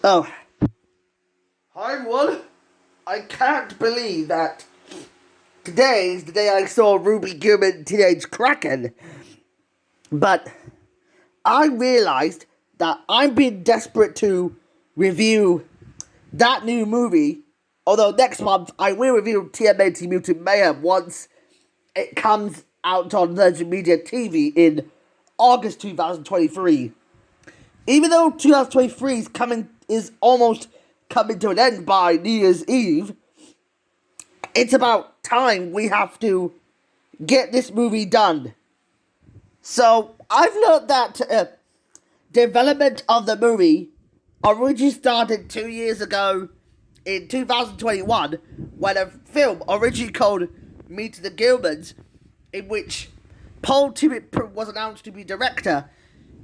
Oh, hi everyone. I can't believe that today is the day I saw Ruby Gillman Teenage Kraken. But I realized that I'm being desperate to review that new movie. Although next month I will review TMNT Mutant Mayhem once it comes out on Virgin Media TV in August 2023. Even though 2023 is almost coming to an end by New Year's Eve, it's about time we have to get this movie done. So I've learned that development of the movie originally started 2 years ago in 2021 when a film originally called Meet the Gillmans, in which Paul Tibbitt was announced to be director.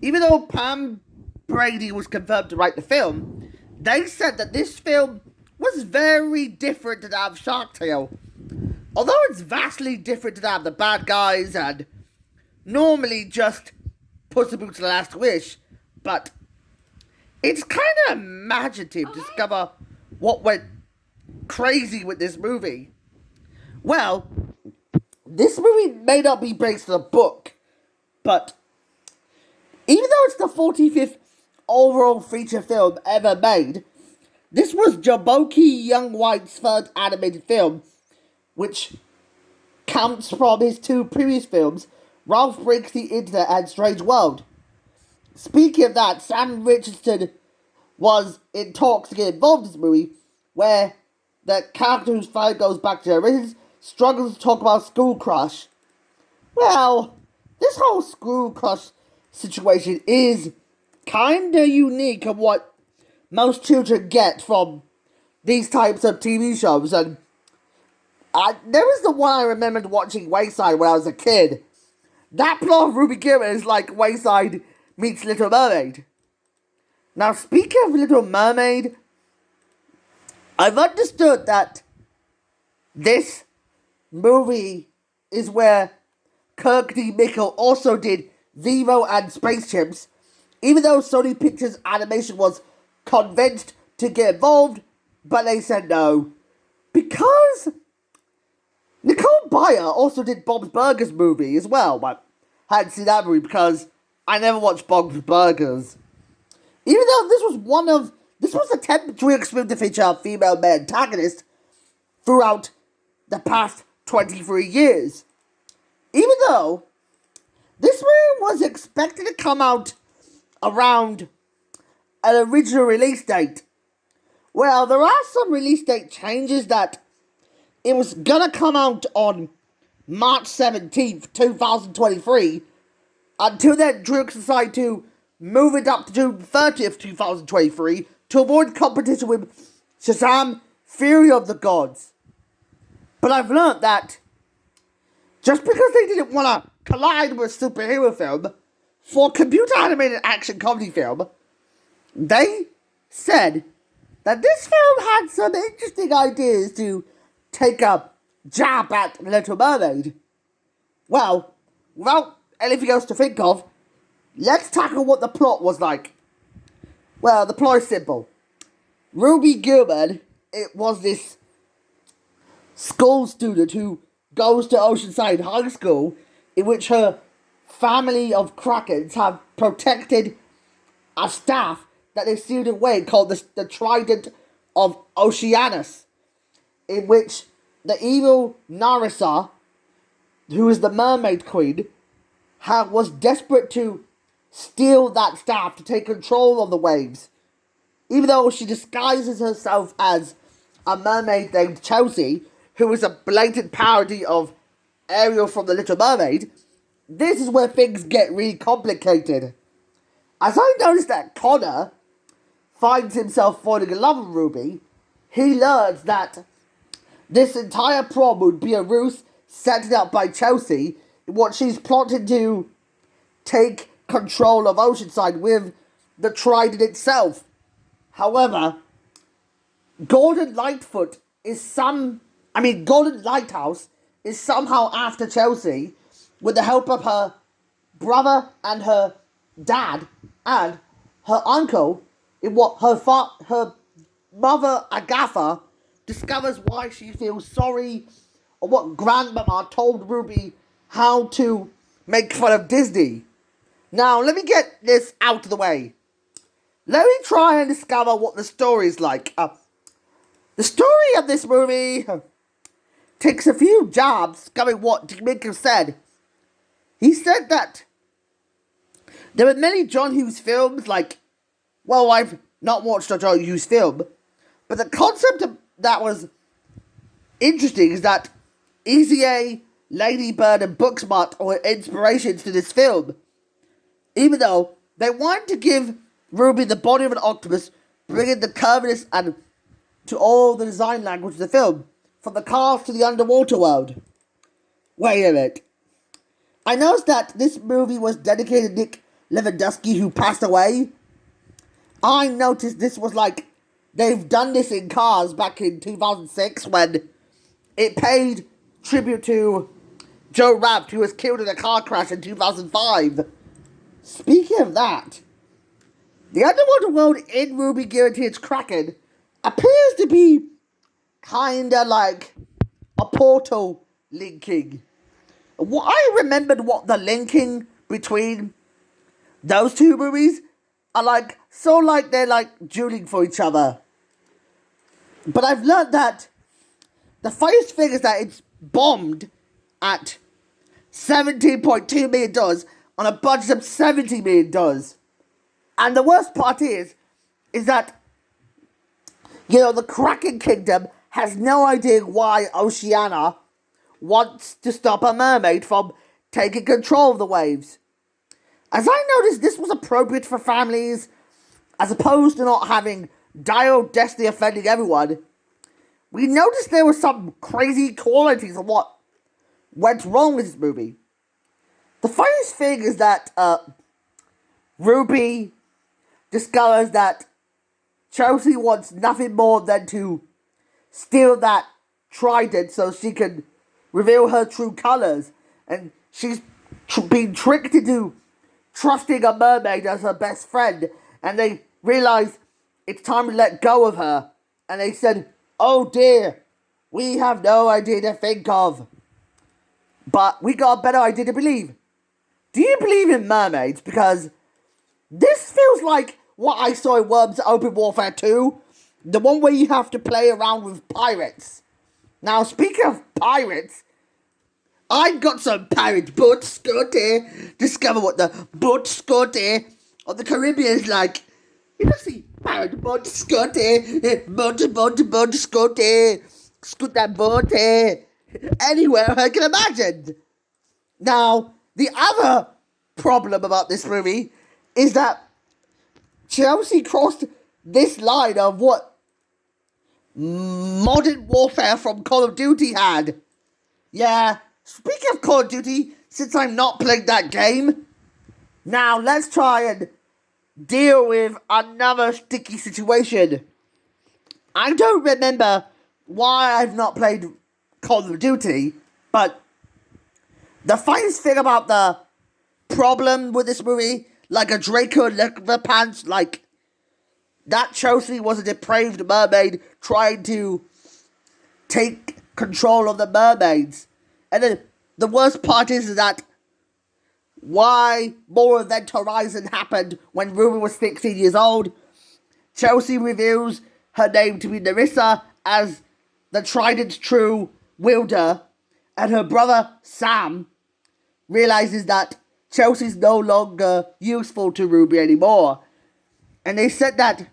Even though Pam Brady was confirmed to write the film, they said that this film was very different to that of Shark Tale. Although it's vastly different to that of The Bad Guys and normally just Puss in Boots: The Last Wish, but it's kind of imaginative to discover what went crazy with this movie. Well, this movie may not be based on a book, but even though it's the 45th overall feature film ever made, this was Jaboki Young White's third animated film, which counts from his two previous films, Ralph Breaks the Internet and Strange World. Speaking of that, Sam Richardson was in talks to get involved in this movie, where the character whose father goes back to generations struggles to talk about school crush. Well, this whole school crush situation is kinda unique of what most children get from these types of TV shows, and there was the one I remembered watching, Wayside, when I was a kid. That plot of Ruby Gillman is like Wayside meets Little Mermaid. Now, speaking of Little Mermaid, I've understood that this movie is where Kirk D. Mickle also did Vivo and Space Chimps, even though Sony Pictures Animation was convinced to get involved, but they said no. Because Nicole Byer also did Bob's Burgers movie as well, but I hadn't seen that movie because I never watched Bob's Burgers. Even though this was an attempt to experiment to feature a female male antagonist throughout the past 23 years. Even though this movie was expected to come out around an original release date. Well, there are some release date changes that it was gonna come out on March 17th, 2023. Until then, DreamWorks decided to move it up to June 30th, 2023 to avoid competition with Shazam! Fury of the Gods. But I've learned that just because they didn't want to collide with a superhero film, for a computer-animated action comedy film, they said that this film had some interesting ideas to take a jab at Little Mermaid. Well, without anything else to think of, let's tackle what the plot was like. Well, the plot is simple. Ruby Gillman, it was this school student who goes to Oceanside High School, in which her family of Krakens have protected a staff that they sealed away called the Trident of Oceanus, in which the evil Narissa, who is the Mermaid Queen, was desperate to steal that staff to take control of the waves. Even though she disguises herself as a mermaid named Chelsea, who is a blatant parody of Ariel from The Little Mermaid, this is where things get really complicated. As I noticed that Connor finds himself falling in love with Ruby, he learns that this entire prom would be a ruse set up by Chelsea in what she's plotting to take control of Oceanside with the Trident itself. However, Golden Lighthouse is somehow after Chelsea with the help of her brother and her dad and her uncle, in what her mother Agatha discovers why she feels sorry, or what Grandmama told Ruby how to make fun of Disney. Now, let me get this out of the way. Let me try and discover what the story is like. The story of this movie takes a few jabs coming what Gillman said. He said that there were many John Hughes films, well, I've not watched a John Hughes film, but the concept that was interesting is that Easy A, Lady Bird, and Booksmart were inspirations to this film, even though they wanted to give Ruby the body of an octopus, bringing the curviness and to all the design language of the film, from the cars to the underwater world. Wait a minute. I noticed that this movie was dedicated to Nick Lewandowski, who passed away. I noticed this was they've done this in Cars back in 2006 when it paid tribute to Joe Rapt, who was killed in a car crash in 2005. Speaking of that, the underwater world in Ruby Guaranteed's Kraken appears to be kinda like a portal linking. I remembered what the linking between those two movies are they're dueling for each other. But I've learned that the funniest thing is that it's bombed at $17.2 million on a budget of $70 million. And the worst part is that, the Kraken Kingdom has no idea why Oceana wants to stop a mermaid from taking control of the waves. As I noticed, this was appropriate for families, as opposed to not having dire destiny offending everyone. We noticed there were some crazy qualities of what went wrong with this movie. The funniest thing is that Ruby discovers that Chelsea wants nothing more than to steal that trident so she can reveal her true colours. And she's been tricked into trusting a mermaid as her best friend. And they realise it's time to let go of her. And they said, "Oh dear, we have no idea to think of. But we got a better idea to believe. Do you believe in mermaids? Because this feels like what I saw in Worms Open Warfare 2. The one where you have to play around with pirates. Now, speaking of pirates, I've got some pirate boat Scotty. Discover what the boat Scotty of the Caribbean is like. You know, see, pirate boat Scotty. Boat Scotty. Scoot that boat anywhere I can imagine. Now, the other problem about this movie is that Chelsea crossed this line of what Modern Warfare from Call of Duty had. Yeah, speaking of Call of Duty, since I'm not playing that game, now let's try and deal with another sticky situation. I don't remember why I've not played Call of Duty, but the funniest thing about the problem with this movie, like a Draco leather pants, that Chelsea was a depraved mermaid trying to take control of the mermaids. And then the worst part is that why more Event Horizon happened when Ruby was 16 years old. Chelsea reveals her name to be Nerissa as the Trident's true wielder, and her brother Sam realizes that Chelsea's no longer useful to Ruby anymore. And they said that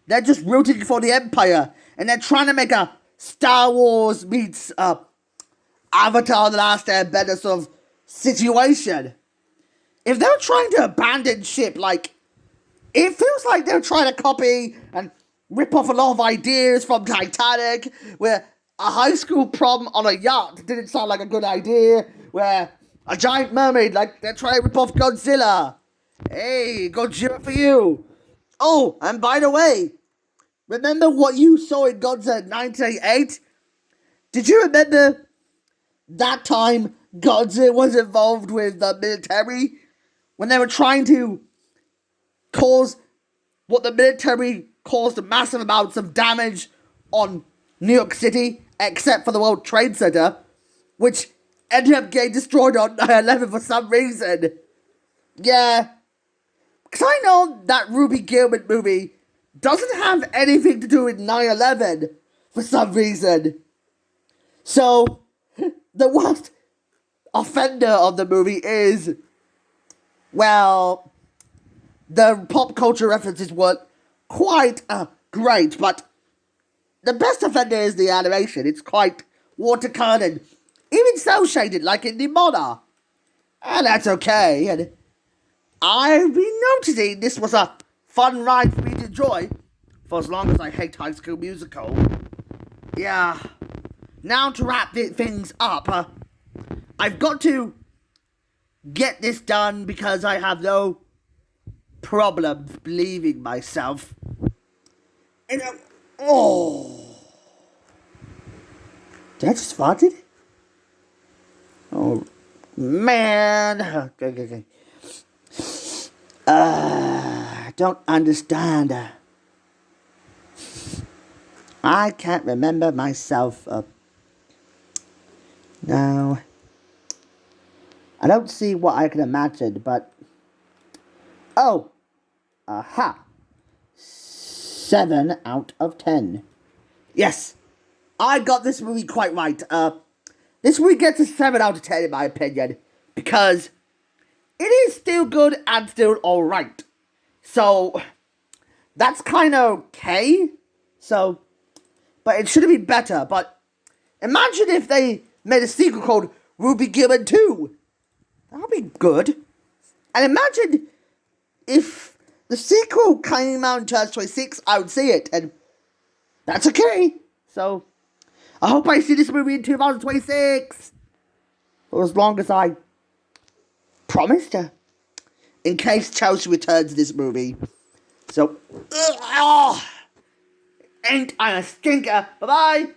they're just rooting for the Empire, and they're trying to make a Star Wars meets Avatar The Last Airbender sort of situation. If they're trying to abandon ship, it feels like they're trying to copy and rip off a lot of ideas from Titanic, where a high school prom on a yacht didn't sound like a good idea, where a giant mermaid, they're trying to rip off Godzilla. Hey, Godzilla for you. Oh, and by the way, remember what you saw in Godzilla 1988? Did you remember that time Godzilla was involved with the military? When they were trying to cause what the military caused massive amounts of damage on New York City, except for the World Trade Center, which ended up getting destroyed on 9/11 for some reason. Yeah. Because I know that Ruby Gillman movie doesn't have anything to do with 9/11 for some reason. So, the worst offender of the movie is, well, the pop culture references weren't quite great, but the best offender is the animation. It's quite watercolored and even cel-shaded like in Nimona. And that's okay. And I've been noticing this was a fun ride for me to enjoy for as long as I hate High School Musical. Yeah. Now to wrap things up, I've got to get this done because I have no problems believing myself. And did I just farted? Oh man. Okay. I don't understand. I can't remember myself. No. I don't see what I can imagine, but... Oh! Aha! 7 out of 10. Yes! I got this movie quite right. This movie gets a 7 out of 10 in my opinion, because it is still good and still alright. So, that's kind of okay. So, but it should have been better. But imagine if they made a sequel called Ruby Gillman 2. That would be good. And imagine if the sequel came out in 2026, I would see it. And that's okay. So, I hope I see this movie in 2026. For as long as I promised her. In case Chelsea returns this movie. So, ain't I a stinker? Bye-bye.